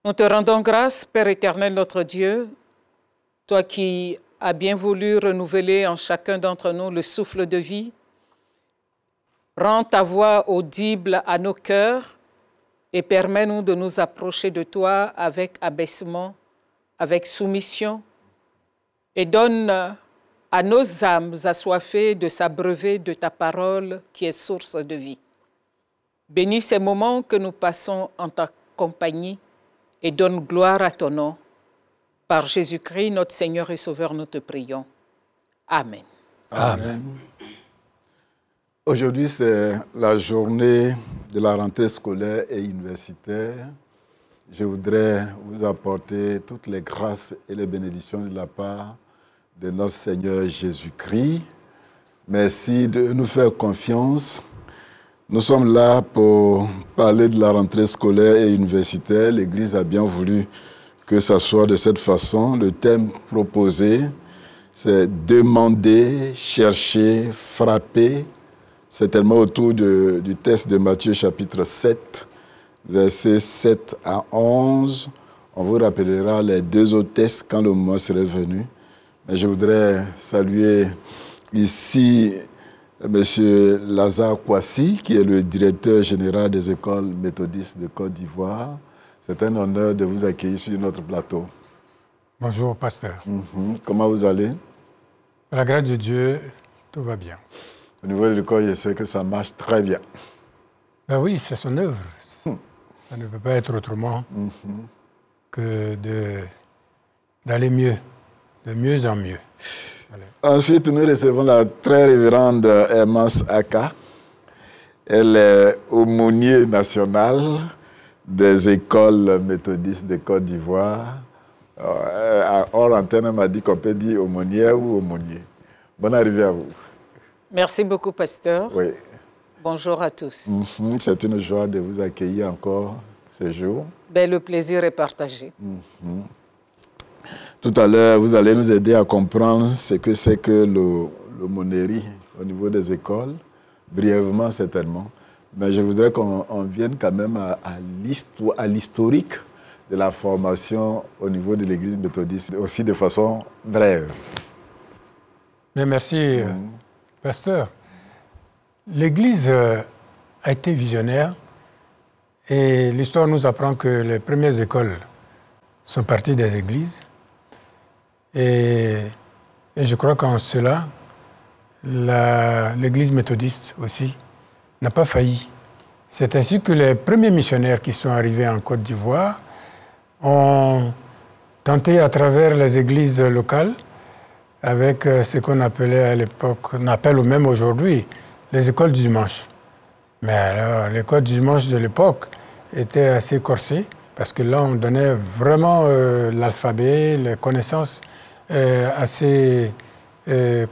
Nous te rendons grâce, Père éternel, notre Dieu, toi qui as bien voulu renouveler en chacun d'entre nous le souffle de vie. Rends ta voix audible à nos cœurs et permets-nous de nous approcher de toi avec abaissement, avec soumission, et donne à nos âmes assoiffées de s'abreuver de ta parole qui est source de vie. Bénis ces moments que nous passons en ta compagnie et donne gloire à ton nom. Par Jésus-Christ, notre Seigneur et Sauveur, nous te prions. Amen. Amen. Aujourd'hui, c'est la journée de la rentrée scolaire et universitaire. Je voudrais vous apporter toutes les grâces et les bénédictions de la part de notre Seigneur Jésus-Christ. Merci de nous faire confiance. Nous sommes là pour parler de la rentrée scolaire et universitaire. L'Église a bien voulu que ça soit de cette façon. Le thème proposé, c'est demander, chercher, frapper. C'est tellement autour du texte de Matthieu chapitre 7, versets 7 à 11. On vous rappellera les deux autres textes quand le moment serait venu. Mais je voudrais saluer ici M. Lazare Kouassi, qui est le directeur général des écoles méthodistes de Côte d'Ivoire. C'est un honneur de vous accueillir sur notre plateau. Bonjour, pasteur. Comment vous allez? À la grâce de Dieu, tout va bien. Au niveau de l'école, je sais que ça marche très bien. Ben oui, c'est son œuvre. Ça ne peut pas être autrement que d'aller mieux, de mieux en mieux. Allez. Ensuite, nous recevons la très révérende Hermance Aka. Elle est aumônier national des écoles méthodistes de Côte d'Ivoire. Hors antenne, elle m'a dit qu'on peut dire aumônière ou aumônier. Bonne arrivée à vous. Merci beaucoup, pasteur. Oui. Bonjour à tous. C'est une joie de vous accueillir encore ce jour. Ben, le plaisir est partagé. Tout à l'heure, vous allez nous aider à comprendre ce que c'est que l'aumônerie au niveau des écoles, brièvement certainement. Mais je voudrais qu'on vienne quand même à l'historique de la formation au niveau de l'Église méthodiste, aussi de façon brève. Mais merci, pasteur. L'Église a été visionnaire et l'histoire nous apprend que les premières écoles sont parties des églises. Et je crois qu'en cela, l'Église méthodiste aussi n'a pas failli. C'est ainsi que les premiers missionnaires qui sont arrivés en Côte d'Ivoire ont tenté à travers les églises locales, avec ce qu'on appelait à l'époque, on appelle même aujourd'hui, les écoles du dimanche. Mais alors, l'école du dimanche de l'époque était assez corsée, parce que là, on donnait vraiment l'alphabet, les connaissances assez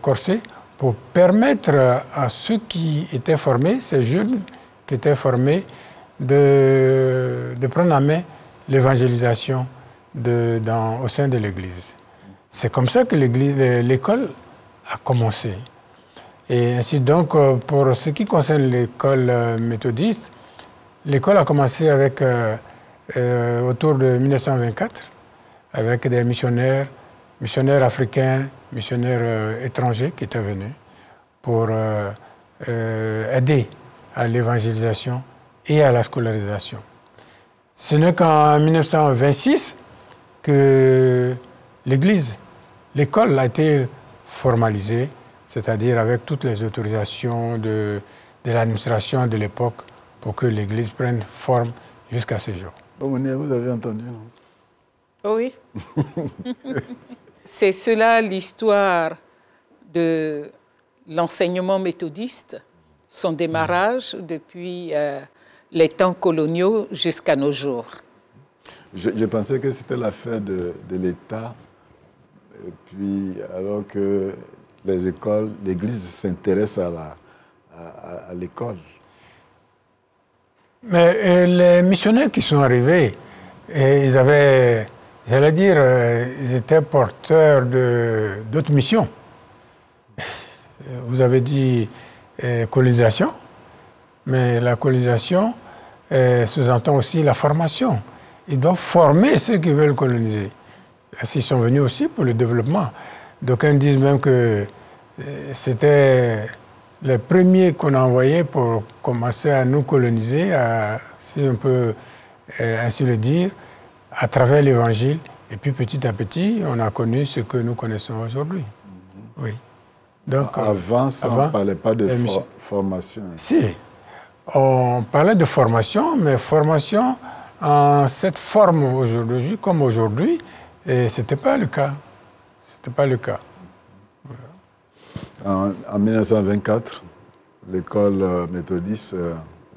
corsées, pour permettre à ceux qui étaient formés, ces jeunes qui étaient formés, de prendre en main l'évangélisation au sein de l'Église. C'est comme ça que l'école a commencé. Et ainsi donc, pour ce qui concerne l'école méthodiste, l'école a commencé avec, autour de 1924, avec des missionnaires africains, missionnaires étrangers qui étaient venus pour aider à l'évangélisation et à la scolarisation. Ce n'est qu'en 1926 que l'école a été formalisée, c'est-à-dire avec toutes les autorisations de l'administration de l'époque pour que l'Église prenne forme jusqu'à ce jour. Aumônière, vous avez entendu, non? Oui. C'est cela l'histoire de l'enseignement méthodiste, son démarrage depuis les temps coloniaux jusqu'à nos jours. Je pensais que c'était l'affaire de l'État, et puis alors que les écoles, l'Église s'intéresse à l'école. Mais les missionnaires qui sont arrivés, ils avaient, j'allais dire, ils étaient porteurs d'autres missions. Vous avez dit colonisation, mais la colonisation sous-entend aussi la formation. ils doivent former ceux qui veulent coloniser. Ils sont venus aussi pour le développement. D'aucuns disent même que c'était les premiers qu'on a envoyés pour commencer à nous coloniser, si on peut ainsi le dire, à travers l'Évangile. Et puis petit à petit, on a connu ce que nous connaissons aujourd'hui. Oui. Donc, avant, on ne parlait pas de formation. Si, on parlait de formation, mais formation en cette forme aujourd'hui, comme aujourd'hui, et ce n'était pas le cas. C'était pas le cas. Voilà. En 1924, l'école méthodiste,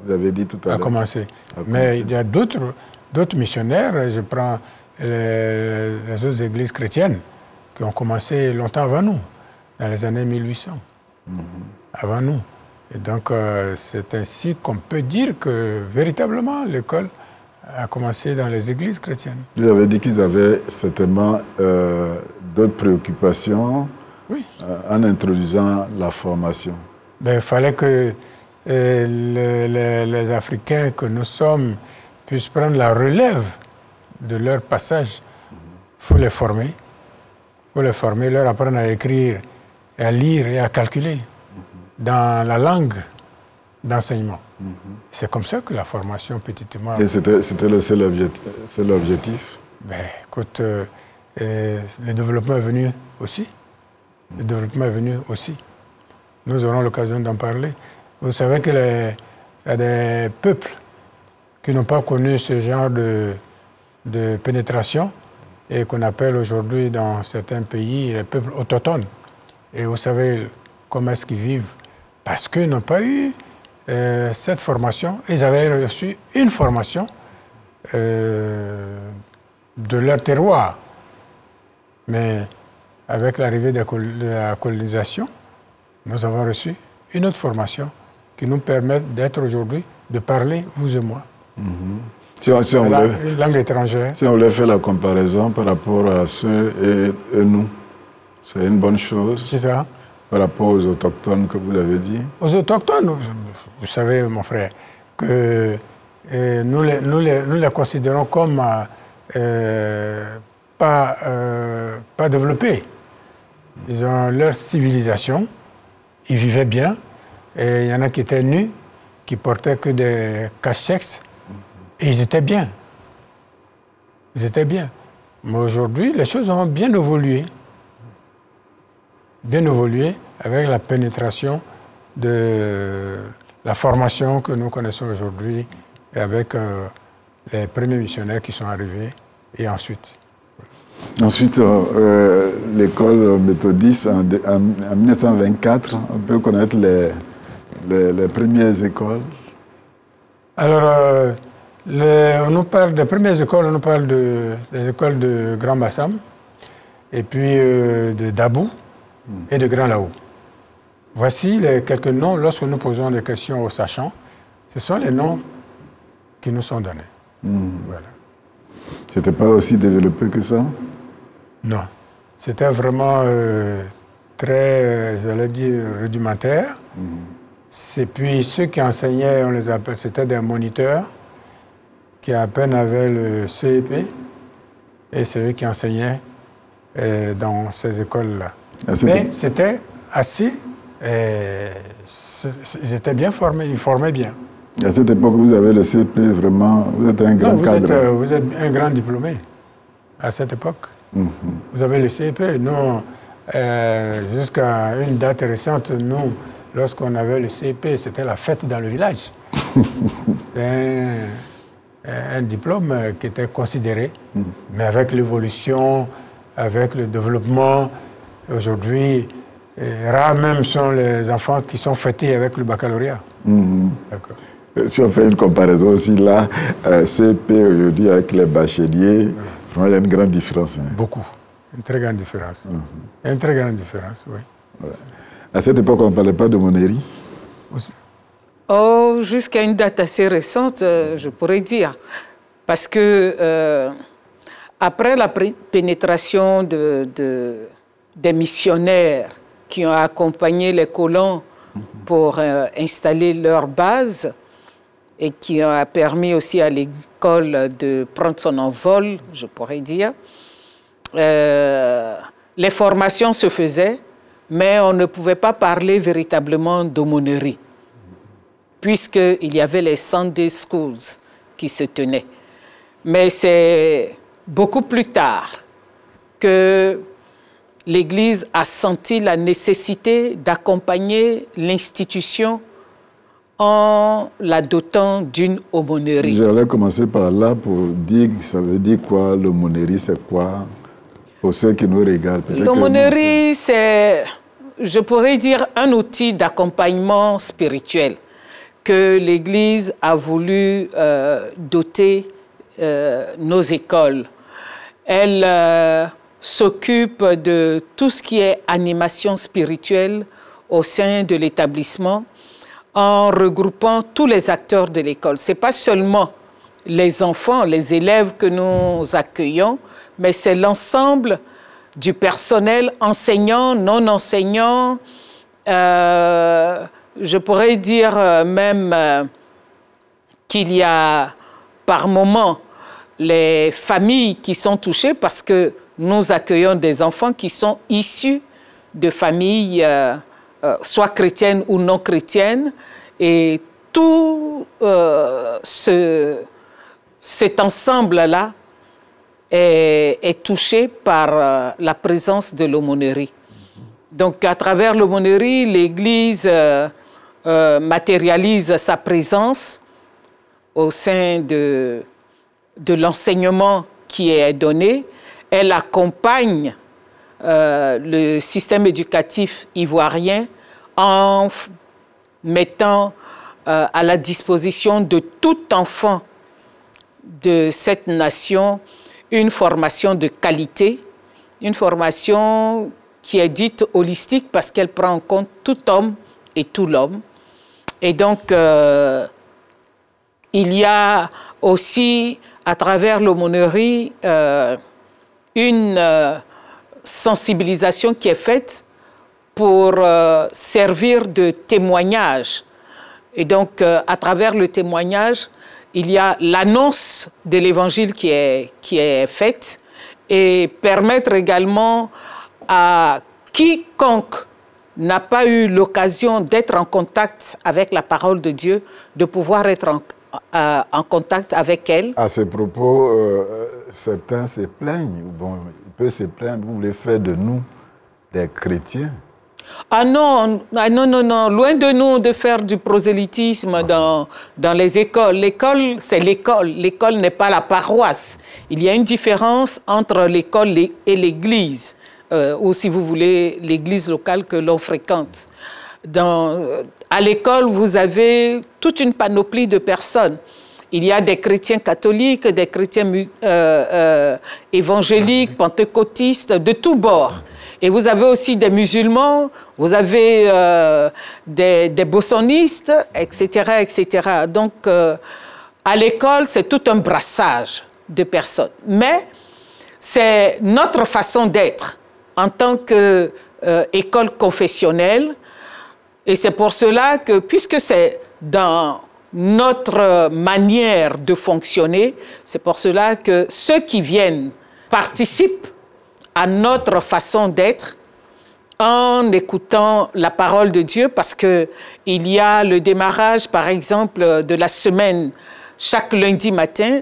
vous avez dit tout à l'heure. A commencé. Mais il y a d'autres missionnaires, je prends les autres églises chrétiennes, qui ont commencé longtemps avant nous, dans les années 1800, avant nous. Et donc, c'est ainsi qu'on peut dire que, véritablement, l'école a commencé dans les églises chrétiennes. Vous avez dit qu'ils avaient certainement d'autres préoccupations en introduisant la formation. Il fallait que les Africains que nous sommes puissent prendre la relève de leur passage. Il faut les former. Il faut les former, leur apprendre à écrire, à lire et à calculer dans la langue d'enseignement. C'est comme ça que la formation, petitement... Et c'était le seul objectif? Écoute, le développement est venu aussi. Le développement est venu aussi. Nous aurons l'occasion d'en parler. Vous savez qu'il y a des peuples qui n'ont pas connu ce genre de pénétration et qu'on appelle aujourd'hui dans certains pays les peuples autochtones. Et vous savez comment est-ce qu'ils vivent? Parce qu'ils n'ont pas eu cette formation. Ils avaient reçu une formation de leur terroir. Mais avec l'arrivée de la colonisation, nous avons reçu une autre formation qui nous permet d'être aujourd'hui, de parler, vous et moi. Une langue étrangère. Si on voulait faire la comparaison par rapport à ceux et nous, c'est une bonne chose. C'est ça. Par rapport aux autochtones que vous avez dit. Aux autochtones, vous savez, mon frère, que nous les considérons comme pas développés. Ils ont leur civilisation, ils vivaient bien, et il y en a qui étaient nus, qui portaient que des cache-sexes, et ils étaient bien. Ils étaient bien. Mais aujourd'hui, les choses ont bien évolué. Bien évolué avec la pénétration de la formation que nous connaissons aujourd'hui et avec les premiers missionnaires qui sont arrivés et ensuite. Ensuite, l'école méthodiste, en 1924, on peut connaître les premières écoles. Alors, on nous parle des premières écoles, on nous parle des écoles de Grand Bassam et puis de Dabou et de Grand Laou. Voici quelques noms, lorsque nous posons des questions aux sachants, ce sont les noms qui nous sont donnés. Voilà. C'était pas aussi développé que ça? Non. C'était vraiment très, j'allais dire, rudimentaire. Et puis ceux qui enseignaient, on les appelle, c'était des moniteurs qui à peine avaient le CEP et c'est eux qui enseignaient dans ces écoles-là. Mais c'était assez... ils étaient bien formés, ils formaient bien. À cette époque, vous avez le CEP, vraiment, vous êtes un grand cadre. Vous êtes un grand diplômé à cette époque. Vous avez le CEP. Nous, jusqu'à une date récente, nous, lorsqu'on avait le CEP, c'était la fête dans le village. C'est un diplôme qui était considéré, mais avec l'évolution, avec le développement, aujourd'hui, rares même sont les enfants qui sont fêtés avec le baccalauréat. D'accord. Si on fait une comparaison aussi là, CEP aujourd'hui avec les bacheliers, il y a une grande différence. Beaucoup. Une très grande différence. Une très grande différence, oui. Voilà. À cette époque, on ne parlait pas de monnerie? Oh, jusqu'à une date assez récente, je pourrais dire. Parce que après la pénétration des missionnaires qui ont accompagné les colons pour installer leur base, et qui a permis aussi à l'école de prendre son envol, je pourrais dire. Les formations se faisaient, mais on ne pouvait pas parler véritablement d'aumônerie, puisqu'il y avait les Sunday Schools qui se tenaient. Mais c'est beaucoup plus tard que l'Église a senti la nécessité d'accompagner l'institution en la dotant d'une aumônerie. J'allais commencer par là pour dire, ça veut dire quoi, l'aumônerie, c'est quoi, pour ceux qui nous regardent. L'aumônerie, c'est, je pourrais dire, un outil d'accompagnement spirituel que l'Église a voulu doter nos écoles. Elle s'occupe de tout ce qui est animation spirituelle au sein de l'établissement en regroupant tous les acteurs de l'école. Ce n'est pas seulement les enfants, les élèves que nous accueillons, mais c'est l'ensemble du personnel enseignant, non enseignant. Je pourrais dire même qu'il y a par moment les familles qui sont touchées parce que nous accueillons des enfants qui sont issus de familles soit chrétiennes ou non chrétiennes, et tout cet ensemble-là est touché par la présence de l'aumônerie. Donc, à travers l'aumônerie, l'Église matérialise sa présence au sein de l'enseignement qui est donné. Elle accompagne le système éducatif ivoirien en mettant à la disposition de tout enfant de cette nation une formation de qualité, une formation qui est dite holistique parce qu'elle prend en compte tout homme et tout l'homme. Et donc, il y a aussi, à travers l'aumônerie, une sensibilisation qui est faite pour servir de témoignage. Et donc, à travers le témoignage, il y a l'annonce de l'Évangile qui est faite et permettre également à quiconque n'a pas eu l'occasion d'être en contact avec la parole de Dieu, de pouvoir être en contact avec elle. À ce propos, certains se plaignent. Bon, ils peuvent se plaindre. Vous voulez faire de nous des chrétiens? Ah non, non, loin de nous de faire du prosélytisme dans les écoles. L'école, c'est l'école. L'école n'est pas la paroisse. Il y a une différence entre l'école et l'église, ou si vous voulez, l'église locale que l'on fréquente. À l'école, vous avez toute une panoplie de personnes. Il y a des chrétiens catholiques, des chrétiens évangéliques, pentecôtistes, de tous bords. Et vous avez aussi des musulmans, vous avez des bosonistes, etc., etc. Donc, à l'école, c'est tout un brassage de personnes. Mais c'est notre façon d'être en tant qu'école confessionnelle. Et c'est pour cela que, puisque c'est dans notre manière de fonctionner, c'est pour cela que ceux qui viennent participent à notre façon d'être en écoutant la parole de Dieu, parce qu'il y a le démarrage, par exemple, de la semaine chaque lundi matin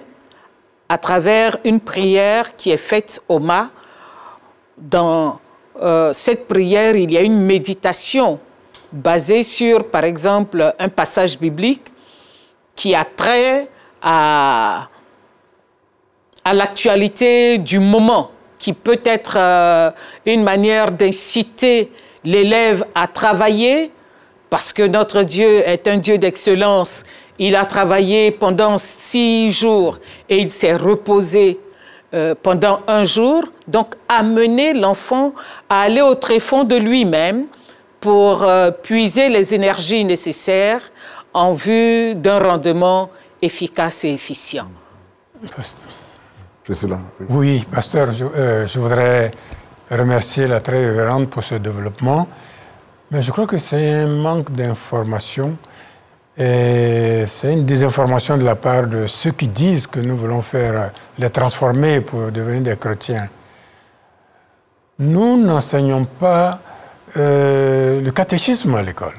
à travers une prière qui est faite au mât. Dans cette prière, il y a une méditation basée sur, par exemple, un passage biblique qui a trait à l'actualité du moment, qui peut être une manière d'inciter l'élève à travailler, parce que notre Dieu est un Dieu d'excellence. Il a travaillé pendant 6 jours et il s'est reposé pendant 1 jour. Donc, amener l'enfant à aller au tréfonds de lui-même pour puiser les énergies nécessaires en vue d'un rendement efficace et efficient. Oui, pasteur, je voudrais remercier la très révérende pour ce développement, mais je crois que c'est un manque d'information Et c'est une désinformation de la part de ceux qui disent que nous voulons les transformer pour devenir des chrétiens. Nous n'enseignons pas le catéchisme à l'école,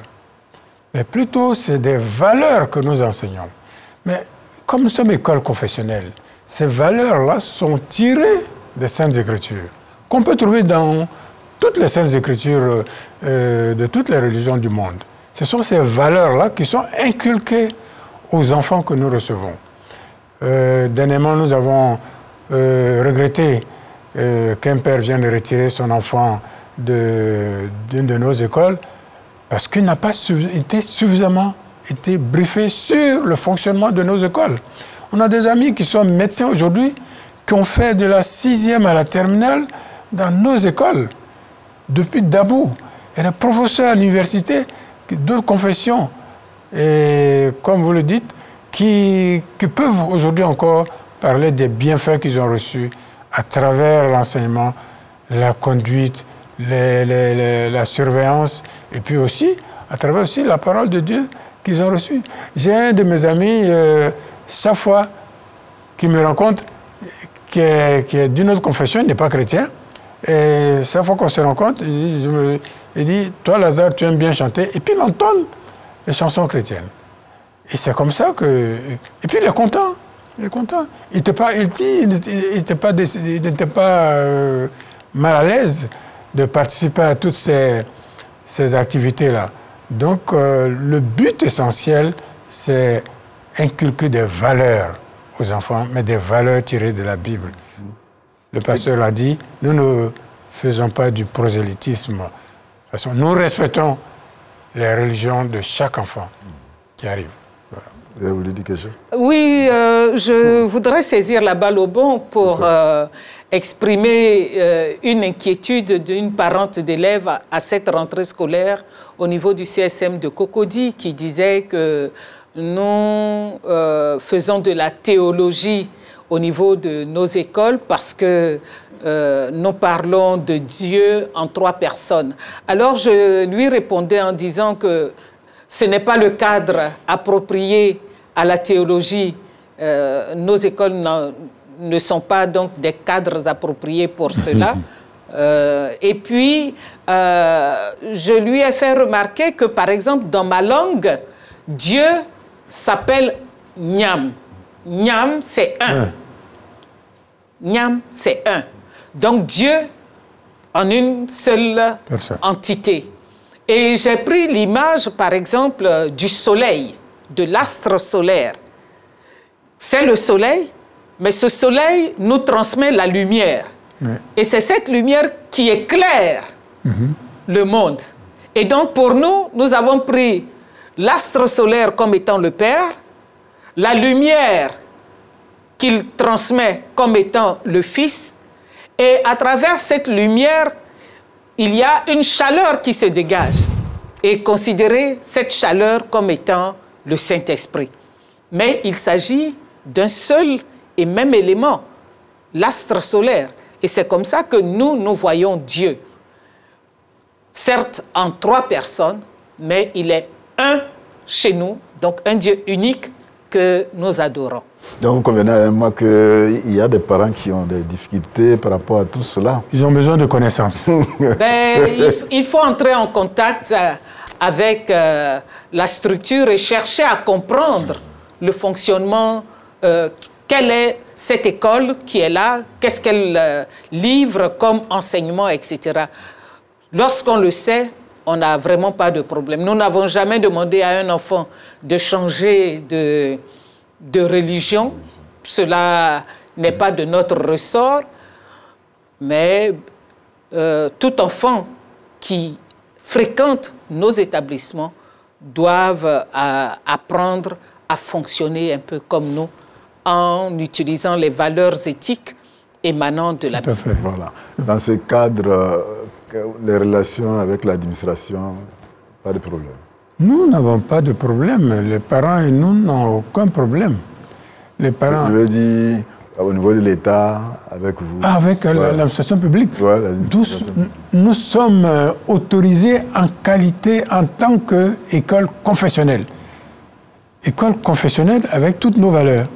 mais plutôt c'est des valeurs que nous enseignons. Mais comme nous sommes école confessionnelle, ces valeurs-là sont tirées des Saintes Écritures, qu'on peut trouver dans toutes les Saintes Écritures de toutes les religions du monde. Ce sont ces valeurs-là qui sont inculquées aux enfants que nous recevons. Dernièrement, nous avons regretté qu'un père vienne retirer son enfant d'une de nos écoles parce qu'il n'a pas été suffisamment briefé sur le fonctionnement de nos écoles. On a des amis qui sont médecins aujourd'hui, qui ont fait de la 6e à la terminale dans nos écoles, depuis Dabou. Il y a des professeurs à l'université d'autres confessions, et comme vous le dites, qui peuvent aujourd'hui encore parler des bienfaits qu'ils ont reçus à travers l'enseignement, la conduite, la surveillance, et puis aussi à travers aussi la parole de Dieu qu'ils ont reçue. J'ai un de mes amis, chaque fois qu'il me rencontre, qui est d'une autre confession, il n'est pas chrétien, et chaque fois qu'on se rencontre, il dit, toi Lazare, tu aimes bien chanter, et puis il entonne les chansons chrétiennes. Et c'est comme ça que... Et puis il est content. Il est content. Il n'était pas mal à l'aise de participer à toutes ces activités-là. Donc le but essentiel, c'est inculquer des valeurs aux enfants, mais des valeurs tirées de la Bible. Le pasteur l'a dit, nous ne faisons pas du prosélytisme. De toute façon, nous respectons les religions de chaque enfant qui arrive. Voilà. Vous voulez dire quelque chose? Oui, je voudrais saisir la balle au bon pour exprimer une inquiétude d'une parente d'élève à cette rentrée scolaire au niveau du CSM de Cocody qui disait que nous faisons de la théologie au niveau de nos écoles parce que nous parlons de Dieu en 3 personnes. Alors je lui répondais en disant que ce n'est pas le cadre approprié à la théologie. Nos écoles ne sont pas donc des cadres appropriés pour cela. Et puis, je lui ai fait remarquer que, par exemple, dans ma langue, Dieu s'appelle Nyam. Nyam, c'est un. Nyam, c'est un. Donc Dieu en une seule entité. Et j'ai pris l'image, par exemple, du soleil, de l'astre solaire. C'est le soleil, mais ce soleil nous transmet la lumière. Oui. Et c'est cette lumière qui éclaire le monde. Et donc pour nous, nous avons pris l'astre solaire comme étant le Père, la lumière qu'il transmet comme étant le Fils, et à travers cette lumière, il y a une chaleur qui se dégage. Et considérer cette chaleur comme étant le Saint-Esprit. Mais il s'agit d'un seul et même élément, l'astre solaire. Et c'est comme ça que nous voyons Dieu. Certes, en 3 personnes, mais il est un chez nous, donc un Dieu unique que nous adorons. Donc vous convenez avec moi qu'il y a des parents qui ont des difficultés par rapport à tout cela. Ils ont besoin de connaissances. Il faut entrer en contact avec la structure et chercher à comprendre le fonctionnement, quelle est cette école qui est là, qu'est-ce qu'elle livre comme enseignement, etc. Lorsqu'on le sait, on n'a vraiment pas de problème. Nous n'avons jamais demandé à un enfant de changer de religion. Cela n'est pas de notre ressort. Mais tout enfant qui fréquente nos établissements doivent apprendre à fonctionner un peu comme nous en utilisant les valeurs éthiques émanant de la Bible. Tout à fait. Voilà. Dans ce cadre, les relations avec l'administration, pas de problème. Nous n'avons pas de problème. Les parents et nous n'avons aucun problème. Les parents... Je veux dire, au niveau de l'État, avec vous. Avec l'administration publique. Nous sommes autorisés en qualité en tant qu'école confessionnelle. école confessionnelle avec toutes nos valeurs.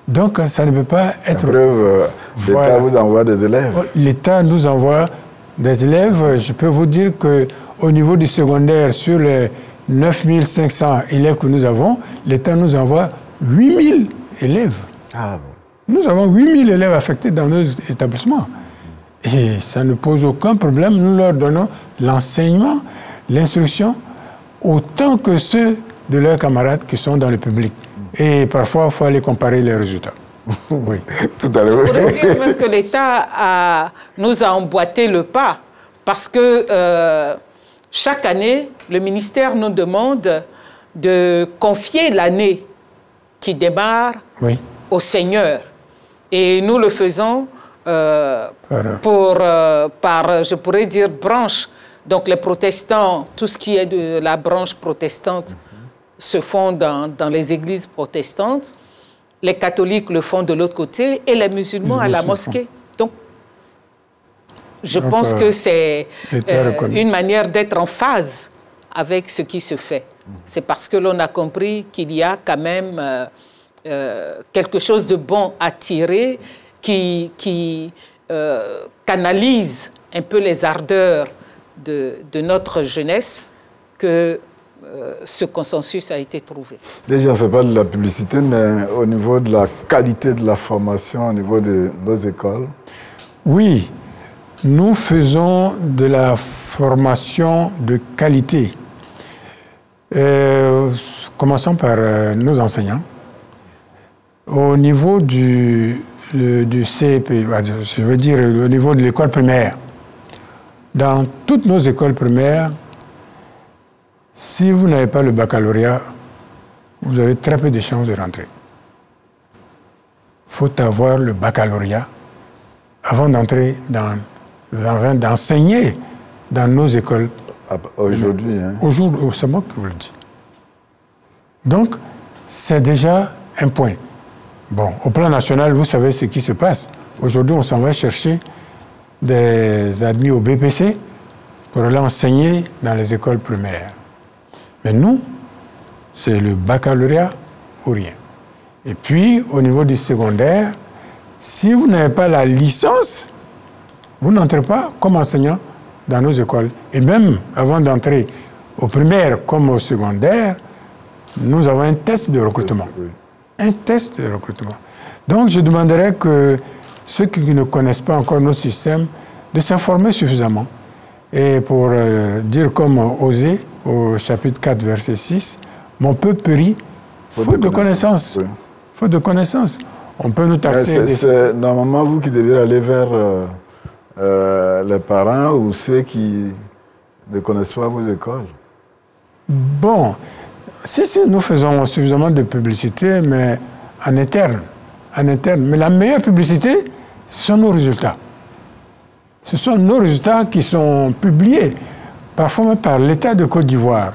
Donc, ça ne peut pas être... La preuve, l'État vous envoie des élèves. L'État nous envoie des élèves. Je peux vous dire qu'au niveau du secondaire, sur les 9500 élèves que nous avons, l'État nous envoie 8000 élèves. Ah bon. Nous avons 8000 élèves affectés dans nos établissements. Et ça ne pose aucun problème. Nous leur donnons l'enseignement, l'instruction, autant que ceux de leurs camarades qui sont dans le public. Et parfois, il faut aller comparer les résultats. Oui. Tout à l'heure. On pourrait dire même que l'État nous a emboîté le pas parce que chaque année, le ministère nous demande de confier l'année qui démarre au Seigneur. Et nous le faisons par, je pourrais dire, branche. Donc les protestants, tout ce qui est de la branche protestante se font dans les églises protestantes. Les catholiques le font de l'autre côté et les musulmans à la mosquée. Donc, je pense que c'est une manière d'être en phase avec ce qui se fait. C'est parce que l'on a compris qu'il y a quand même quelque chose de bon à tirer qui canalise un peu les ardeurs de notre jeunesse que ce consensus a été trouvé. Déjà, on ne fait pas de la publicité, mais au niveau de la qualité de la formation, au niveau de nos écoles. Oui, nous faisons de la formation de qualité. Commençons par nos enseignants. Au niveau du CEP, je veux dire au niveau de l'école primaire, dans toutes nos écoles primaires, si vous n'avez pas le baccalauréat, vous avez très peu de chances de rentrer. Il faut avoir le baccalauréat avant d'entrer d'enseigner dans nos écoles. Aujourd'hui, hein? Aujourd'hui, c'est moi qui vous le dis. Donc, c'est déjà un point. Bon, au plan national, vous savez ce qui se passe. Aujourd'hui, on s'en va chercher des admis au BPC pour aller enseigner dans les écoles primaires. Mais nous, c'est le baccalauréat ou rien. Et puis, au niveau du secondaire, si vous n'avez pas la licence, vous n'entrez pas comme enseignant dans nos écoles. Et même avant d'entrer au primaire comme au secondaire, nous avons un test de recrutement. Un test de recrutement. Donc, je demanderais que ceux qui ne connaissent pas encore notre système, de s'informer suffisamment. Et pour dire comme Osée, au chapitre 4, verset 6, « Mon peuple périt, faute de connaissance. » Faute de connaissance. On peut nous taxer... C'est normalement vous qui devez aller vers les parents ou ceux qui ne connaissent pas vos écoles. Bon, si nous faisons suffisamment de publicité, mais en interne. Mais la meilleure publicité, ce sont nos résultats. Ce sont nos résultats qui sont publiés, parfois même par l'État de Côte d'Ivoire.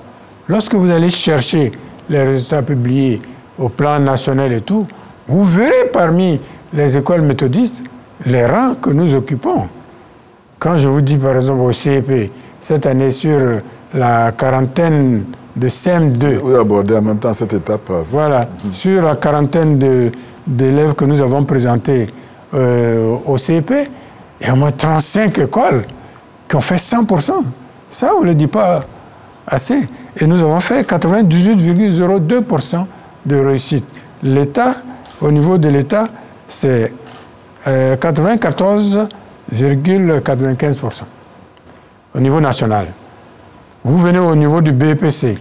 Lorsque vous allez chercher les résultats publiés au plan national et tout, vous verrez parmi les écoles méthodistes les rangs que nous occupons. Quand je vous dis par exemple au CEP, cette année sur la quarantaine de CM2... Vous abordez en même temps cette étape. Voilà, sur la quarantaine d'élèves que nous avons présentés au CEP, il y a au moins 35 écoles qui ont fait 100%. Ça, on ne le dit pas assez. Et nous avons fait 98,02% de réussite. L'État, au niveau de l'État, c'est 94,95% au niveau national. Vous venez au niveau du BPC.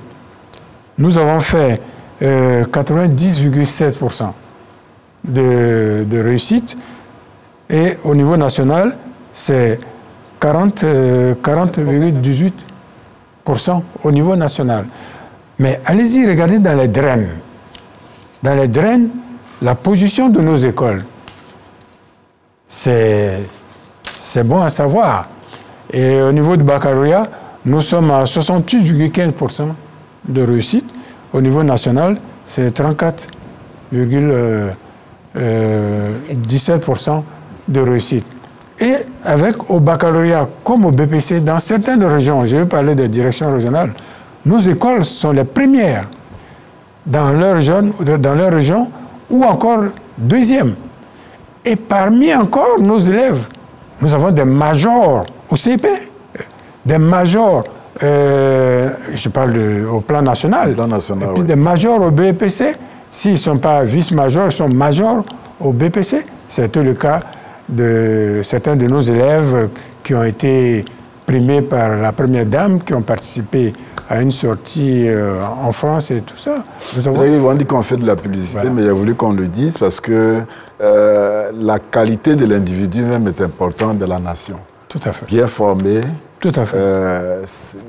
Nous avons fait 90,16% de réussite. Et au niveau national, c'est 40,18% au niveau national. Mais allez-y, regardez dans les draines. Dans les draines, la position de nos écoles, c'est bon à savoir. Et au niveau du baccalauréat, nous sommes à 68,15% de réussite. Au niveau national, c'est 34,17% de réussite. Et avec au baccalauréat comme au BPC, dans certaines régions, je vais parler des directions régionales, nos écoles sont les premières dans leur région, ou encore deuxième. Et parmi encore nos élèves, nous avons des majors au CP, des majors, je parle au plan national, et puis des majors au BPC. S'ils ne sont pas vice-majors, ils sont majors au BPC. C'était le cas de certains de nos élèves qui ont été primés par la première dame, qui ont participé à une sortie en France et tout ça. Ils vont dire qu'on fait de la publicité, voilà. Mais il a voulu qu'on le dise parce que la qualité de l'individu même est importante de la nation. Tout à fait. Bien formé. Tout à fait.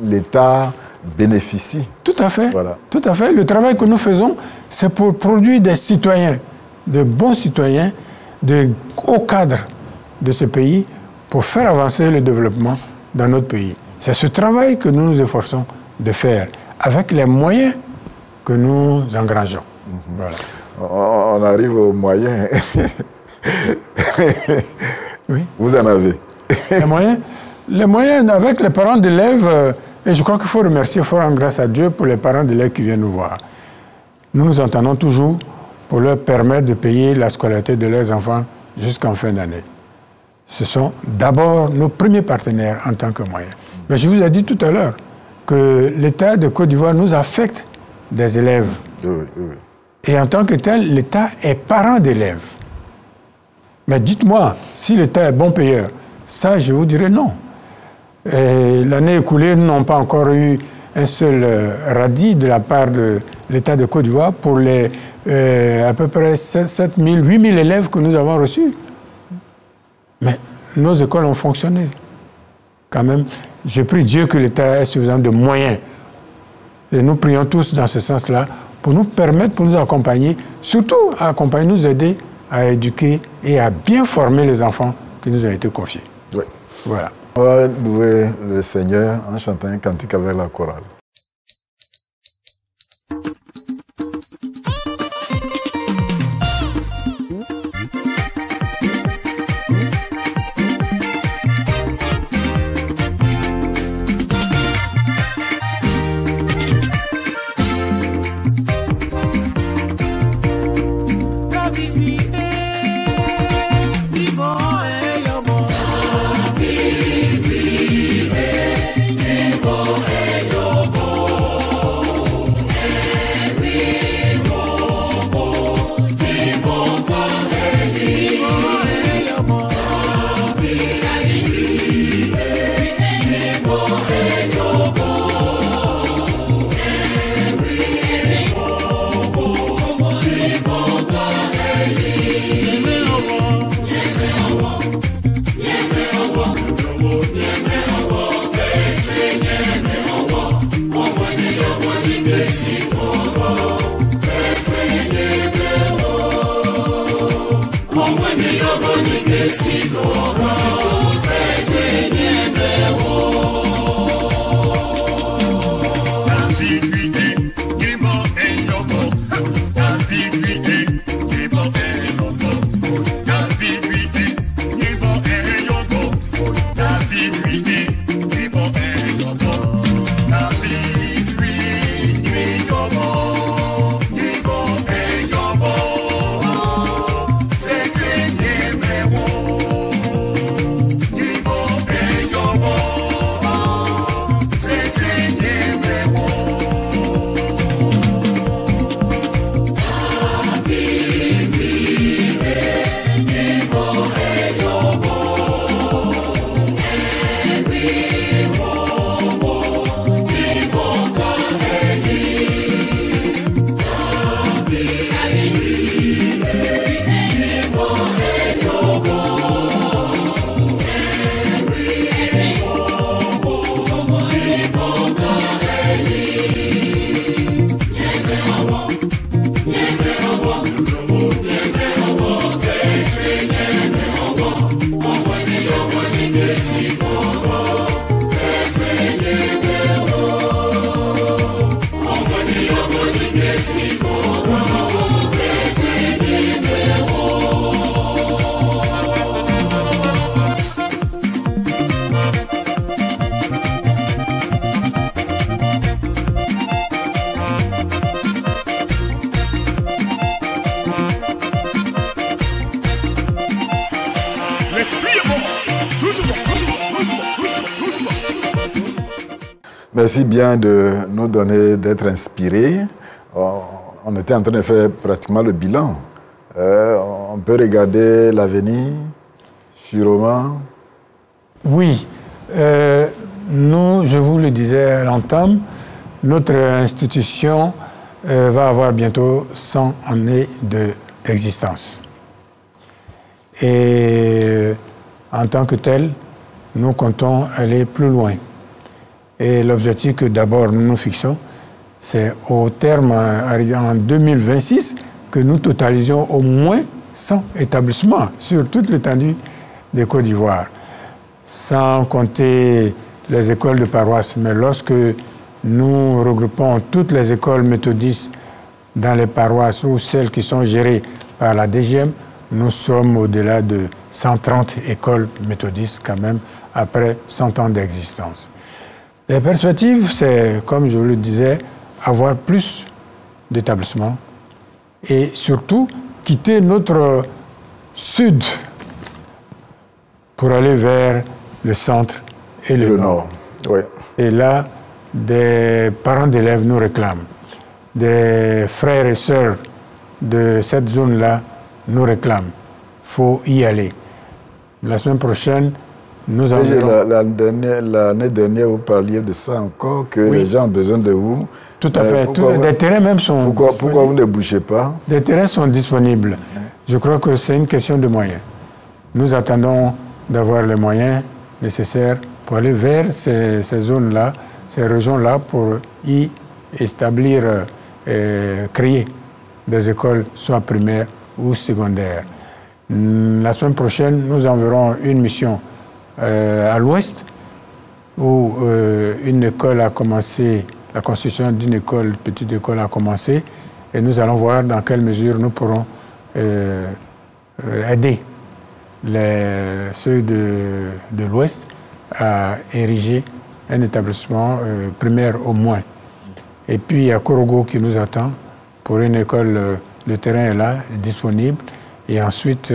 L'État bénéficie. Tout à fait. Voilà. Tout à fait. Le travail que nous faisons, c'est pour produire des citoyens, de bons citoyens, de hauts cadres de ce pays, pour faire avancer le développement dans notre pays. C'est ce travail que nous nous efforçons de faire, avec les moyens que nous engrangeons. Voilà. On arrive aux moyens. Oui. Vous en avez. Les moyens, avec les parents d'élèves, et je crois qu'il faut remercier, il faut rendre grâce à Dieu pour les parents d'élèves qui viennent nous voir. Nous nous entendons toujours pour leur permettre de payer la scolarité de leurs enfants jusqu'en fin d'année. Ce sont d'abord nos premiers partenaires en tant que moyens. Mais je vous ai dit tout à l'heure que l'État de Côte d'Ivoire nous affecte des élèves. Oui. Et en tant que tel, l'État est parent d'élèves. Mais dites-moi, si l'État est bon payeur, ça, je vous dirais non. L'année écoulée, nous n'avons pas encore eu un seul radis de la part de l'État de Côte d'Ivoire pour les à peu près 7 000, 8 000 élèves que nous avons reçus. Mais nos écoles ont fonctionné. Quand même, je prie Dieu que l'État ait suffisamment de moyens. Et nous prions tous dans ce sens-là pour nous permettre, pour nous accompagner, surtout à accompagner, nous aider à éduquer et à bien former les enfants qui nous ont été confiés. Oui. Voilà. On va louer le Seigneur en chantant un cantique avec la chorale. Yo Merci bien de nous donner, d'être inspirés. On était en train de faire pratiquement le bilan. On peut regarder l'avenir, sûrement. Oui. Nous, je vous le disais à l'entame, notre institution va avoir bientôt 100 années d'existence. Et en tant que tel, nous comptons aller plus loin. Et l'objectif que d'abord nous nous fixons, c'est au terme arrivé en 2026 que nous totalisions au moins 100 établissements sur toute l'étendue de Côte d'Ivoire, sans compter les écoles de paroisse. Mais lorsque nous regroupons toutes les écoles méthodistes dans les paroisses ou celles qui sont gérées par la DGM, nous sommes au-delà de 130 écoles méthodistes quand même après 100 ans d'existence. Les perspectives, c'est, comme je vous le disais, avoir plus d'établissements et surtout quitter notre sud pour aller vers le centre et le nord. Oui. Et là, des parents d'élèves nous réclament. Des frères et sœurs de cette zone-là nous réclament. Il faut y aller. La semaine prochaine, nous enverrons... L'année dernière, vous parliez de ça encore, que les gens ont besoin de vous. Tout à fait. Des terrains même sont disponibles. Pourquoi vous ne bougez pas? Des terrains sont disponibles. Je crois que c'est une question de moyens. Nous attendons d'avoir les moyens nécessaires pour aller vers ces zones-là, ces régions-là, pour y établir, créer des écoles, soit primaires ou secondaires. La semaine prochaine, nous enverrons une mission à l'ouest, où une école a commencé, la construction d'une école, petite école a commencé, et nous allons voir dans quelle mesure nous pourrons aider ceux de l'ouest à ériger un établissement primaire au moins. Et puis il y a Korogo qui nous attend pour une école, le terrain est là, disponible, et ensuite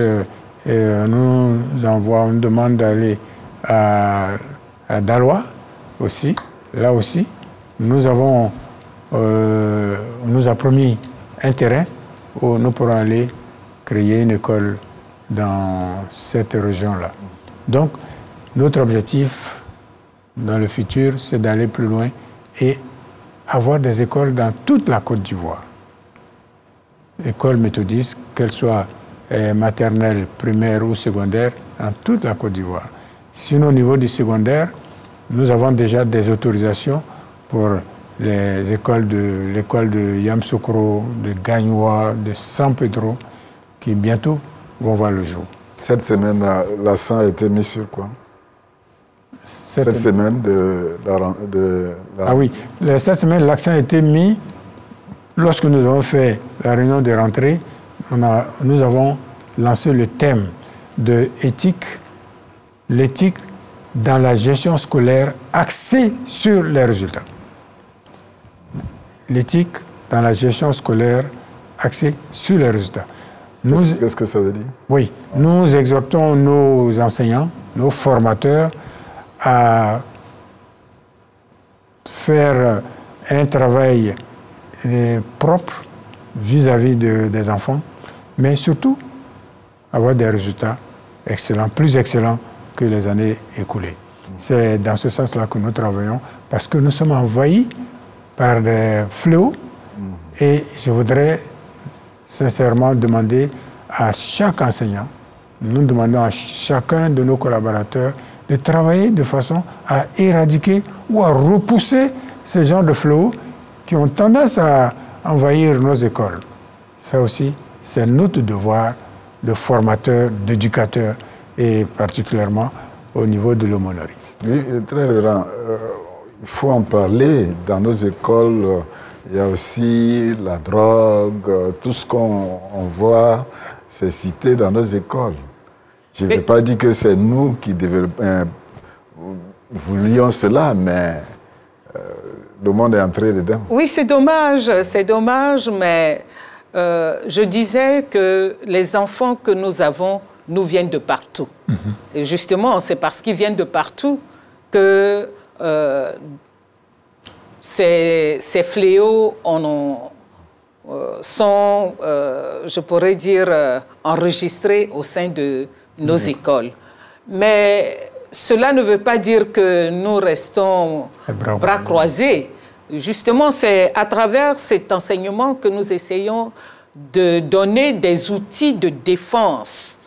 nous envoie une demande d'aller à Daloa aussi. Là aussi, nous avons, nous a promis un terrain où nous pourrons aller créer une école dans cette région-là. Donc, notre objectif dans le futur, c'est d'aller plus loin et avoir des écoles dans toute la Côte d'Ivoire. Écoles méthodistes, qu'elles soient maternelles, primaires ou secondaires, dans toute la Côte d'Ivoire. Sinon, au niveau du secondaire, nous avons déjà des autorisations pour les écoles l'école de Yamsoukro, de Gagnoua, de San Pedro, qui bientôt vont voir le jour. Cette semaine, l'accent a été mis sur quoi? Cette semaine Ah oui, cette semaine, l'accent a été mis, lorsque nous avons fait la réunion de rentrée, nous avons lancé le thème de l'éthique dans la gestion scolaire axée sur les résultats. L'éthique dans la gestion scolaire axée sur les résultats. Qu'est-ce que ça veut dire? Oui, nous exhortons nos enseignants, nos formateurs à faire un travail propre vis-à-vis des enfants, mais surtout avoir des résultats excellents, plus excellents que les années écoulées. C'est dans ce sens-là que nous travaillons, parce que nous sommes envahis par des fléaux, et je voudrais sincèrement demander à chaque enseignant, nous demandons à chacun de nos collaborateurs de travailler de façon à éradiquer ou à repousser ce genre de fléaux qui ont tendance à envahir nos écoles. Ça aussi, c'est notre devoir de formateurs, d'éducateurs, et particulièrement au niveau de l'aumônerie. Oui, très bien. Il faut en parler. Dans nos écoles, il y a aussi la drogue, tout ce qu'on voit, c'est cité dans nos écoles. Je ne vais pas dire que c'est nous qui voulions cela, mais le monde est entré dedans. Oui, c'est dommage, mais je disais que les enfants que nous avons nous viennent de partout. Et justement, c'est parce qu'ils viennent de partout que ces fléaux sont, je pourrais dire, enregistrés au sein de nos écoles. Mais cela ne veut pas dire que nous restons bras croisés. Justement, c'est à travers cet enseignement que nous essayons de donner des outils de défense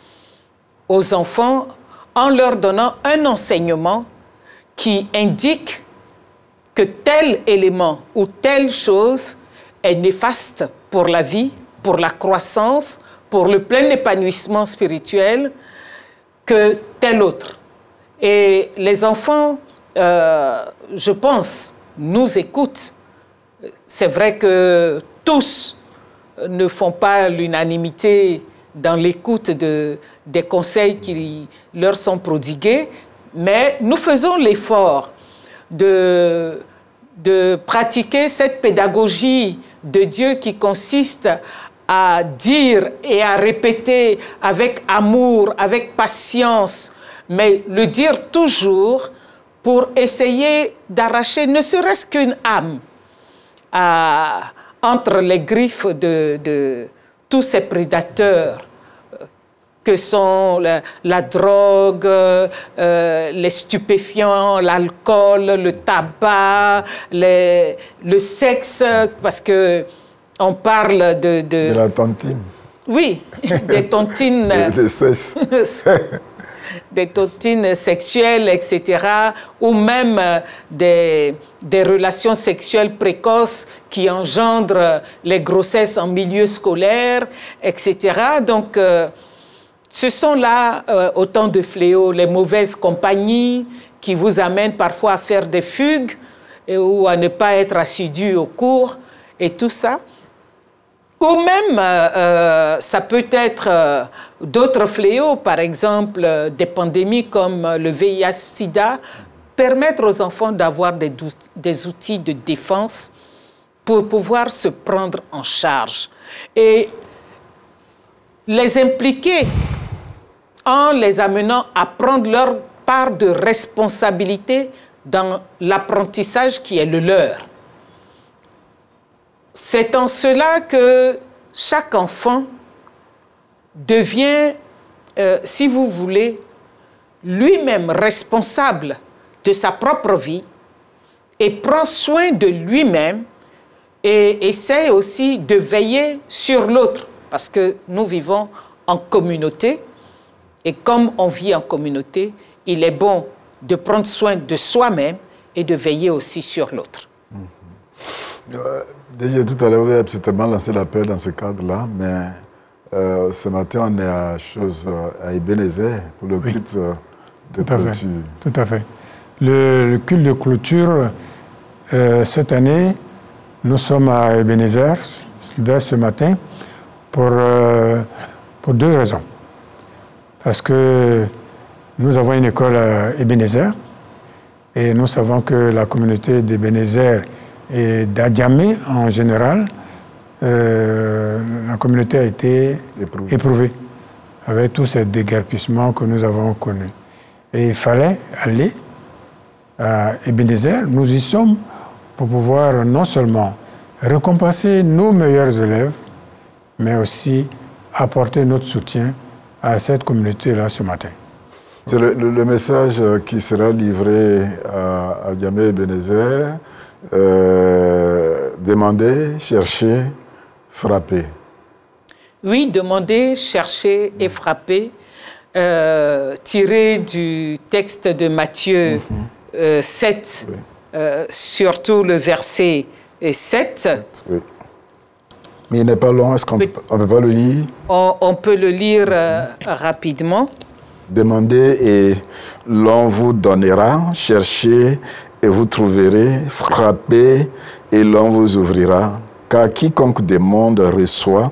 aux enfants en leur donnant un enseignement qui indique que tel élément ou telle chose est néfaste pour la vie, pour la croissance, pour le plein épanouissement spirituel que tel autre. Et les enfants, je pense, nous écoutent. C'est vrai que tous ne font pas l'unanimité dans l'écoute des conseils qui leur sont prodigués, mais nous faisons l'effort de pratiquer cette pédagogie de Dieu qui consiste à dire et à répéter avec amour, avec patience, mais le dire toujours pour essayer d'arracher ne serait-ce qu'une âme entre les griffes de tous ces prédateurs que sont la drogue, les stupéfiants, l'alcool, le tabac, le sexe, parce que on parle de la tontine. Oui, des tontines. Des tontines sexuelles, etc., ou même des relations sexuelles précoces qui engendrent les grossesses en milieu scolaire, etc. Donc, ce sont là autant de fléaux, les mauvaises compagnies qui vous amènent parfois à faire des fugues ou à ne pas être assidus au cours et tout ça. Ou même, ça peut être d'autres fléaux, par exemple des pandémies comme le VIH-Sida, permettre aux enfants d'avoir des outils de défense pour pouvoir se prendre en charge. Et les impliquer en les amenant à prendre leur part de responsabilité dans l'apprentissage qui est le leur. C'est en cela que chaque enfant devient, si vous voulez, lui-même responsable de sa propre vie et prend soin de lui-même et essaie aussi de veiller sur l'autre parce que nous vivons en communauté et comme on vit en communauté, il est bon de prendre soin de soi-même et de veiller aussi sur l'autre. Déjà, tout à l'heure, vous avez absolument lancé l'appel dans ce cadre-là, mais ce matin, on est à Ebenezer pour le culte de clôture. Tout à fait. Le culte de clôture, cette année, nous sommes à Ebenezer, dès ce matin, pour 2 raisons. Parce que nous avons une école à Ebenezer, et nous savons que la communauté d'Ebenezer et d'Adjamé en général, la communauté a été éprouvée avec tous ces déguerpissements que nous avons connus. Et il fallait aller à Ebenezer. Nous y sommes pour pouvoir non seulement récompenser nos meilleurs élèves, mais aussi apporter notre soutien à cette communauté-là ce matin. C'est le message qui sera livré à Adjamé et Ebenezer. Demander, chercher, frapper. Oui, demander, chercher et frapper, tiré du texte de Matthieu 7, oui. Surtout le verset 7. Oui. Mais il n'est pas long, est-ce qu'on ne peut pas le lire? On peut le lire rapidement. Demandez et l'on vous donnera, cherchez et vous trouverez, frappez et l'on vous ouvrira. Car quiconque demande reçoit,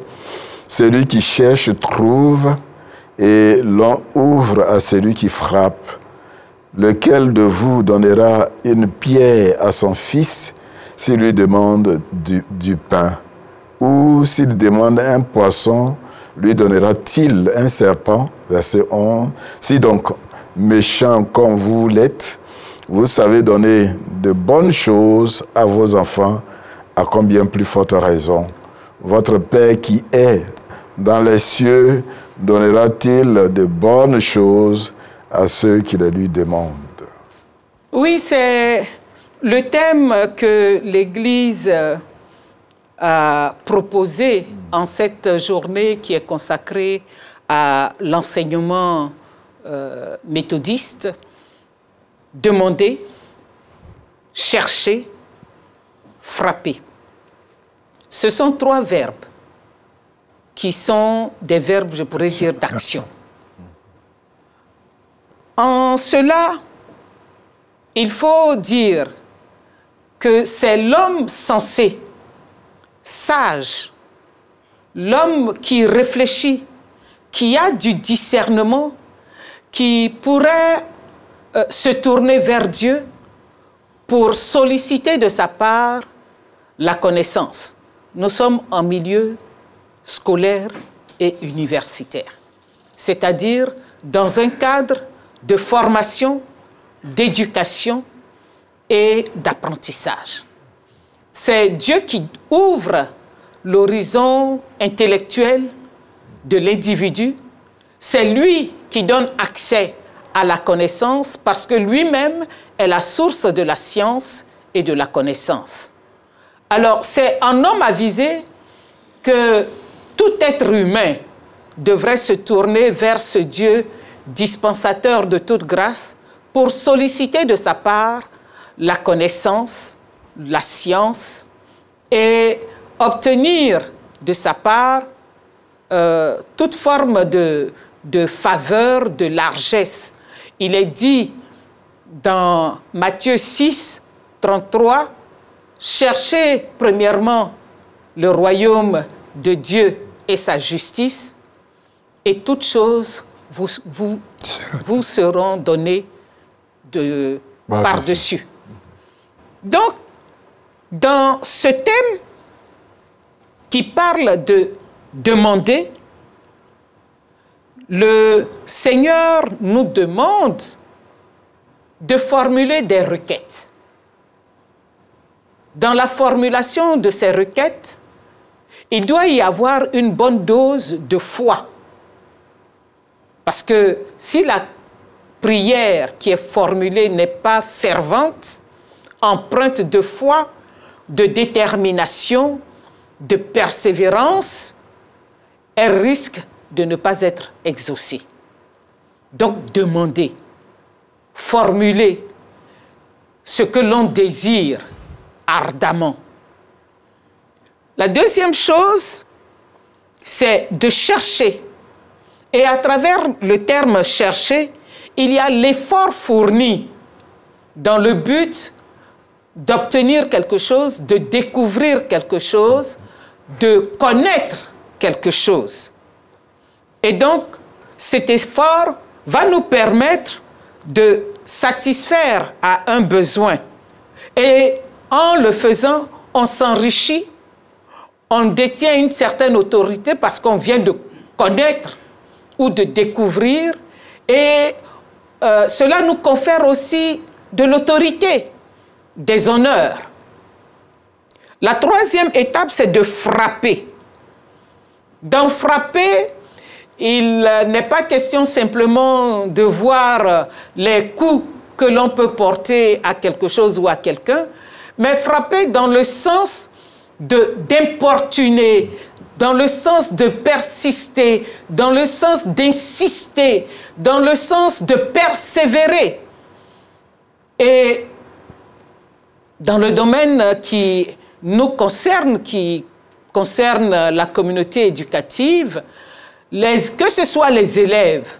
celui qui cherche trouve, et l'on ouvre à celui qui frappe. Lequel de vous donnera une pierre à son fils s'il lui demande du pain? Ou s'il demande un poisson, lui donnera-t-il un serpent? Verset 11. Si donc, méchant comme vous l'êtes, vous savez donner de bonnes choses à vos enfants, à combien plus forte raison votre Père qui est dans les cieux donnera-t-il de bonnes choses à ceux qui les lui demandent? Oui, c'est le thème que l'Église a proposé en cette journée qui est consacrée à l'enseignement méthodiste. Demander, chercher, frapper. Ce sont 3 verbes qui sont des verbes, je pourrais dire, d'action. En cela, il faut dire que c'est l'homme sensé, sage, l'homme qui réfléchit, qui a du discernement, qui pourrait se tourner vers Dieu pour solliciter de sa part la connaissance. Nous sommes en milieu scolaire et universitaire, c'est-à-dire dans un cadre de formation, d'éducation et d'apprentissage. C'est Dieu qui ouvre l'horizon intellectuel de l'individu. C'est lui qui donne accès à la connaissance parce que lui-même est la source de la science et de la connaissance. Alors, c'est en homme avisé que tout être humain devrait se tourner vers ce Dieu dispensateur de toute grâce pour solliciter de sa part la connaissance, la science et obtenir de sa part toute forme de faveur, de largesse. Il est dit dans Matthieu 6, 33, « Cherchez premièrement le royaume de Dieu et sa justice, et toutes choses vous seront données par-dessus. » Donc, dans ce thème qui parle de demander, le Seigneur nous demande de formuler des requêtes. Dans la formulation de ces requêtes, il doit y avoir une bonne dose de foi. Parce que si la prière qui est formulée n'est pas fervente, empreinte de foi, de détermination, de persévérance, elle risque de ne pas être exaucée. Donc, demander, formuler ce que l'on désire ardemment. La deuxième chose, c'est de chercher. Et à travers le terme « chercher », il y a l'effort fourni dans le but d'obtenir quelque chose, de découvrir quelque chose, de connaître quelque chose. Et donc, cet effort va nous permettre de satisfaire à un besoin. Et en le faisant, on s'enrichit, on détient une certaine autorité parce qu'on vient de connaître ou de découvrir. Et cela nous confère aussi de l'autorité, des honneurs. La troisième étape, c'est de frapper. Dans frapper, il n'est pas question simplement de voir les coups que l'on peut porter à quelque chose ou à quelqu'un, mais frapper dans le sens d'importuner, dans le sens de persister, dans le sens d'insister, dans le sens de persévérer. Et dans le domaine qui nous concerne, qui concerne la communauté éducative, que ce soit les élèves,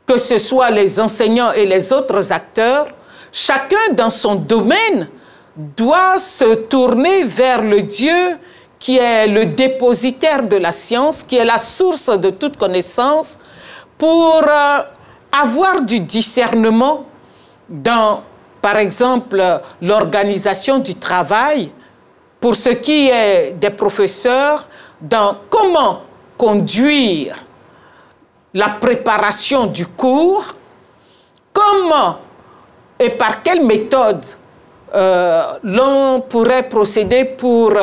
que ce soit les enseignants et les autres acteurs, chacun dans son domaine doit se tourner vers le Dieu qui est le dépositaire de la science, qui est la source de toute connaissance, pour avoir du discernement dans, par exemple, l'organisation du travail, pour ce qui est des professeurs, dans comment conduire la préparation du cours, comment et par quelle méthode l'on pourrait procéder pour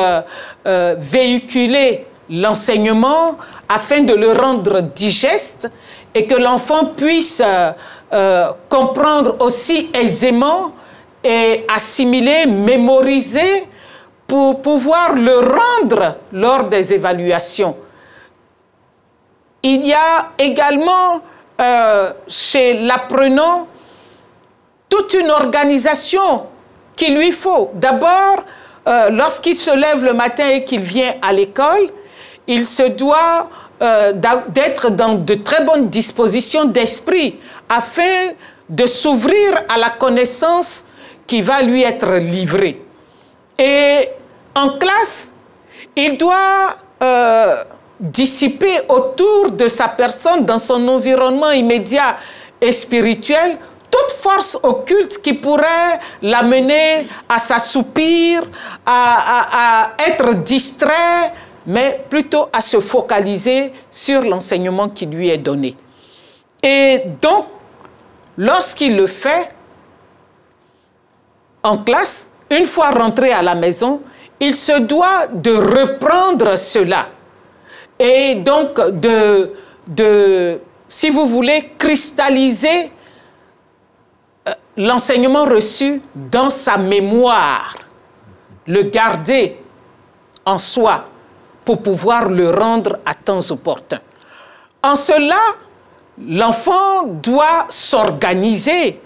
véhiculer l'enseignement afin de le rendre digeste et que l'enfant puisse comprendre aussi aisément et assimiler, mémoriser pour pouvoir le rendre lors des évaluations. Il y a également chez l'apprenant toute une organisation qu'il lui faut. D'abord, lorsqu'il se lève le matin et qu'il vient à l'école, il se doit d'être dans de très bonnes dispositions d'esprit afin de s'ouvrir à la connaissance qui va lui être livrée. Et en classe, il doit dissiper autour de sa personne, dans son environnement immédiat et spirituel, toute force occulte qui pourrait l'amener à s'assoupir, à être distrait, mais plutôt à se focaliser sur l'enseignement qui lui est donné. Et donc, lorsqu'il le fait en classe, une fois rentré à la maison, il se doit de reprendre cela. Et donc, si vous voulez, cristalliser l'enseignement reçu dans sa mémoire, le garder en soi pour pouvoir le rendre à temps opportun. En cela, l'enfant doit s'organiser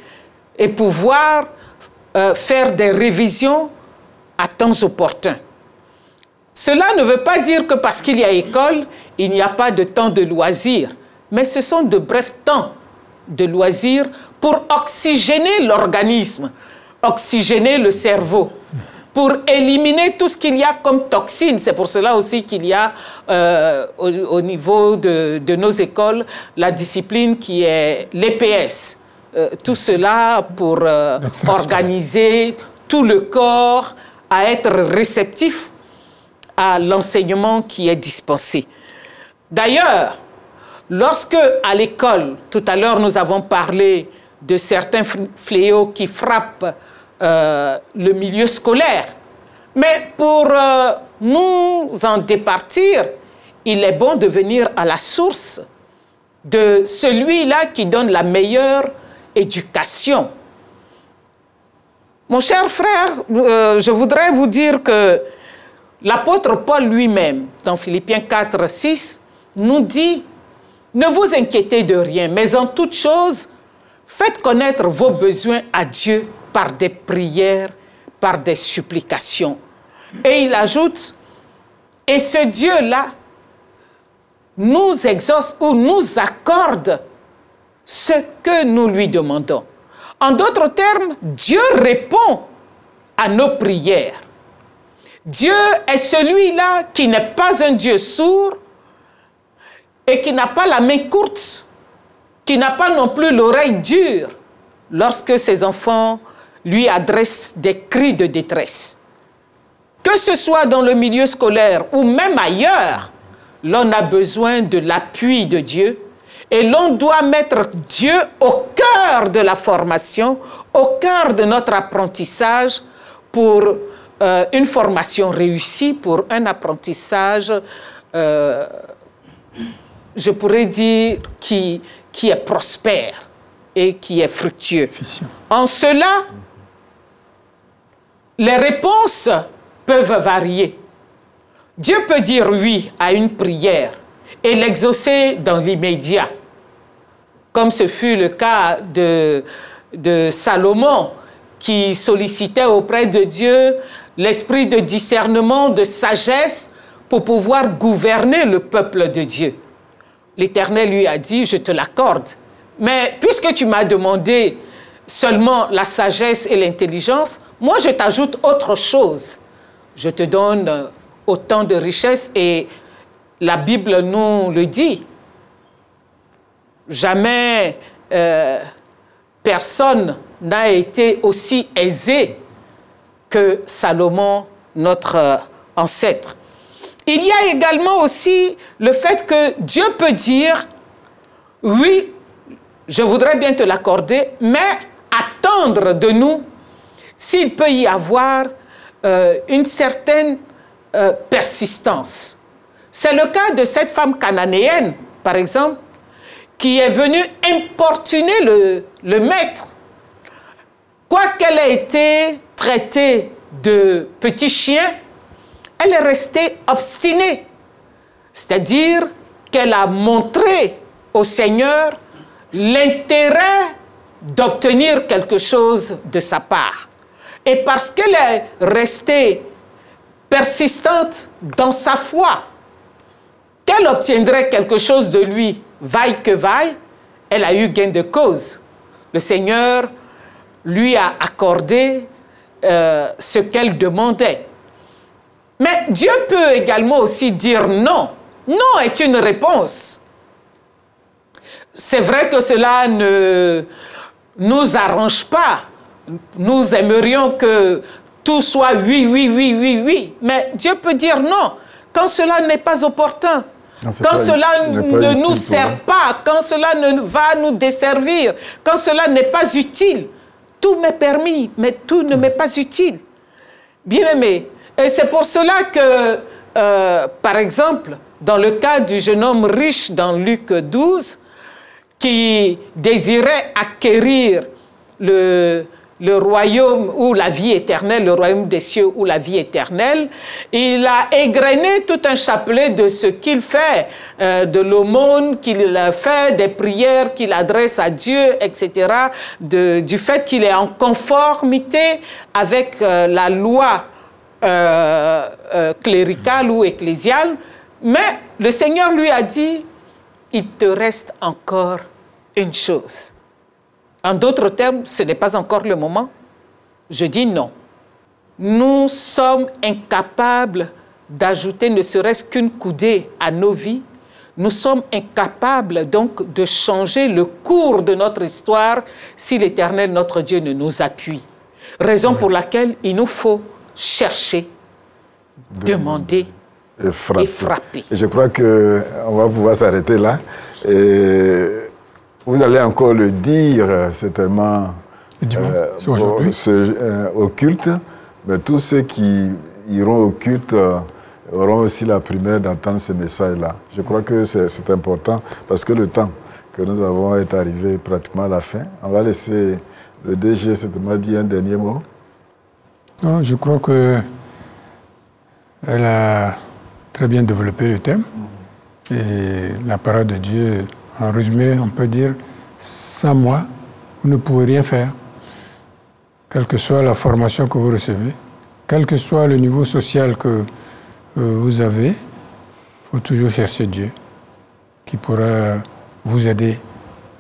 et pouvoir faire des révisions à temps opportun. Cela ne veut pas dire que parce qu'il y a école, il n'y a pas de temps de loisirs, mais ce sont de brefs temps de loisirs pour oxygéner l'organisme, oxygéner le cerveau, pour éliminer tout ce qu'il y a comme toxines. C'est pour cela aussi qu'il y a au niveau de nos écoles la discipline qui est l'EPS. Tout cela pour organiser tout le corps à être réceptif à l'enseignement qui est dispensé. D'ailleurs, lorsque à l'école, tout à l'heure nous avons parlé de certains fléaux qui frappent le milieu scolaire, mais pour nous en départir, il est bon de venir à la source de celui-là qui donne la meilleure éducation. Mon cher frère, je voudrais vous dire que l'apôtre Paul lui-même, dans Philippiens 4, 6, nous dit « Ne vous inquiétez de rien, mais en toute chose, faites connaître vos besoins à Dieu par des prières, par des supplications. » Et il ajoute « Et ce Dieu-là nous exauce ou nous accorde ce que nous lui demandons. » En d'autres termes, Dieu répond à nos prières. Dieu est celui-là qui n'est pas un Dieu sourd et qui n'a pas la main courte, qui n'a pas non plus l'oreille dure lorsque ses enfants lui adressent des cris de détresse. Que ce soit dans le milieu scolaire ou même ailleurs, l'on a besoin de l'appui de Dieu et l'on doit mettre Dieu au cœur de la formation, au cœur de notre apprentissage pour une formation réussie, pour un apprentissage, je pourrais dire, qui est prospère et qui est fructueux. En cela, les réponses peuvent varier. Dieu peut dire oui à une prière et l'exaucer dans l'immédiat, comme ce fut le cas de Salomon, qui sollicitait auprès de Dieu l'esprit de discernement, de sagesse, pour pouvoir gouverner le peuple de Dieu. L'Éternel lui a dit, je te l'accorde, mais puisque tu m'as demandé seulement la sagesse et l'intelligence, moi je t'ajoute autre chose. Je te donne autant de richesses et la Bible nous le dit. Jamais personne n'a été aussi aisé que Salomon, notre ancêtre. Il y a également aussi le fait que Dieu peut dire, oui, je voudrais bien te l'accorder, mais à temps attendre de nous s'il peut y avoir une certaine persistance. C'est le cas de cette femme cananéenne, par exemple, qui est venue importuner le maître. Quoiqu'elle ait été traitée de petit chien, elle est restée obstinée. C'est-à-dire qu'elle a montré au Seigneur l'intérêt d'obtenir quelque chose de sa part. Et parce qu'elle est restée persistante dans sa foi, qu'elle obtiendrait quelque chose de lui, vaille que vaille, elle a eu gain de cause. Le Seigneur lui a accordé ce qu'elle demandait. Mais Dieu peut également aussi dire non. Non est une réponse. C'est vrai que cela ne nous arrange pas. Nous aimerions que tout soit oui, oui, oui, oui, oui. Mais Dieu peut dire non quand cela n'est pas opportun. Quand cela ne nous sert pas, quand cela ne va nous desservir, quand cela n'est pas utile. Tout m'est permis, mais tout ne m'est pas utile. Bien-aimé, et c'est pour cela que, par exemple, dans le cas du jeune homme riche dans Luc 12, qui désirait acquérir le royaume ou la vie éternelle, le royaume des cieux ou la vie éternelle, il a égrené tout un chapelet de ce qu'il fait, de l'aumône qu'il fait, des prières qu'il adresse à Dieu, etc., du fait qu'il est en conformité avec la loi cléricale ou ecclésiale. Mais le Seigneur lui a dit, il te reste encore une chose. En d'autres termes, ce n'est pas encore le moment. Je dis non. Nous sommes incapables d'ajouter ne serait-ce qu'une coudée à nos vies. Nous sommes incapables donc de changer le cours de notre histoire si l'Éternel, notre Dieu, ne nous appuie. Raison pour laquelle il nous faut chercher, demander et frapper. Et je crois qu'on va pouvoir s'arrêter là. Et vous allez encore le dire, certainement, au culte. Mais tous ceux qui iront au culte auront aussi la primeur d'entendre ce message-là. Je crois que c'est important parce que le temps que nous avons est arrivé pratiquement à la fin. On va laisser le DG certainement dire un dernier mot. Non, je crois qu'elle a très bien développé le thème. Et la parole de Dieu, en résumé, on peut dire, sans moi, vous ne pouvez rien faire. Quelle que soit la formation que vous recevez, quel que soit le niveau social que vous avez, il faut toujours chercher Dieu, qui pourra vous aider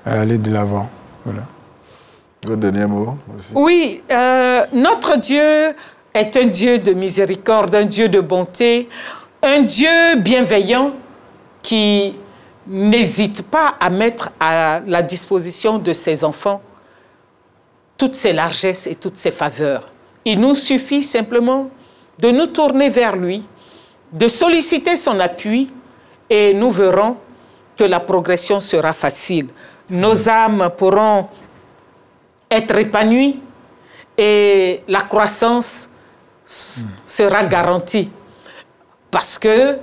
à aller de l'avant. Voilà. Le dernier mot aussi. Oui, notre Dieu est un Dieu de miséricorde, un Dieu de bonté, un Dieu bienveillant qui n'hésite pas à mettre à la disposition de ses enfants toutes ses largesses et toutes ses faveurs. Il nous suffit simplement de nous tourner vers lui, de solliciter son appui et nous verrons que la progression sera facile. Nos âmes pourront être épanouies et la croissance sera garantie parce que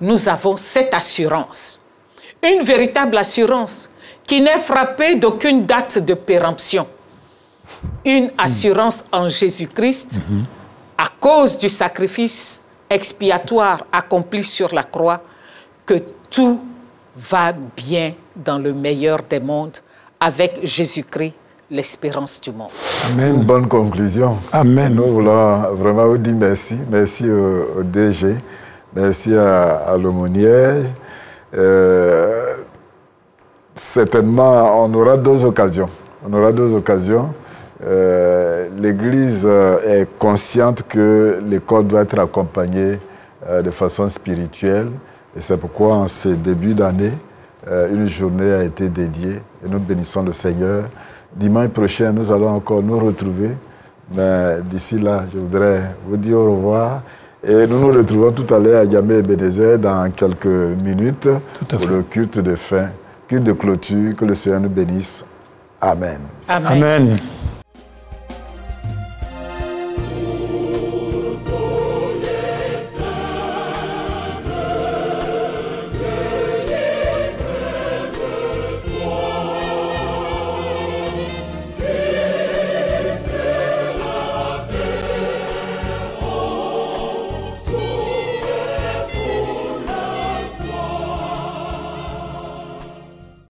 nous avons cette assurance. Une véritable assurance qui n'est frappée d'aucune date de péremption. Une assurance en Jésus-Christ à cause du sacrifice expiatoire accompli sur la croix, que tout va bien dans le meilleur des mondes avec Jésus-Christ, l'espérance du monde. Amen. Une bonne conclusion. Amen. Nous voulons vraiment vous dire merci. Merci au DG. Merci à l'aumônière. Certainement, on aura deux occasions. L'Église est consciente que l'école doit être accompagnée de façon spirituelle. Et c'est pourquoi, en ce début d'année, une journée a été dédiée. Et nous bénissons le Seigneur. Dimanche prochain, nous allons encore nous retrouver. Mais d'ici là, je voudrais vous dire au revoir. Et nous nous retrouvons tout à l'heure à Yamé Ebenezer dans quelques minutes pour le culte de fin, culte de clôture. Que le Seigneur nous bénisse. Amen. Amen. Amen.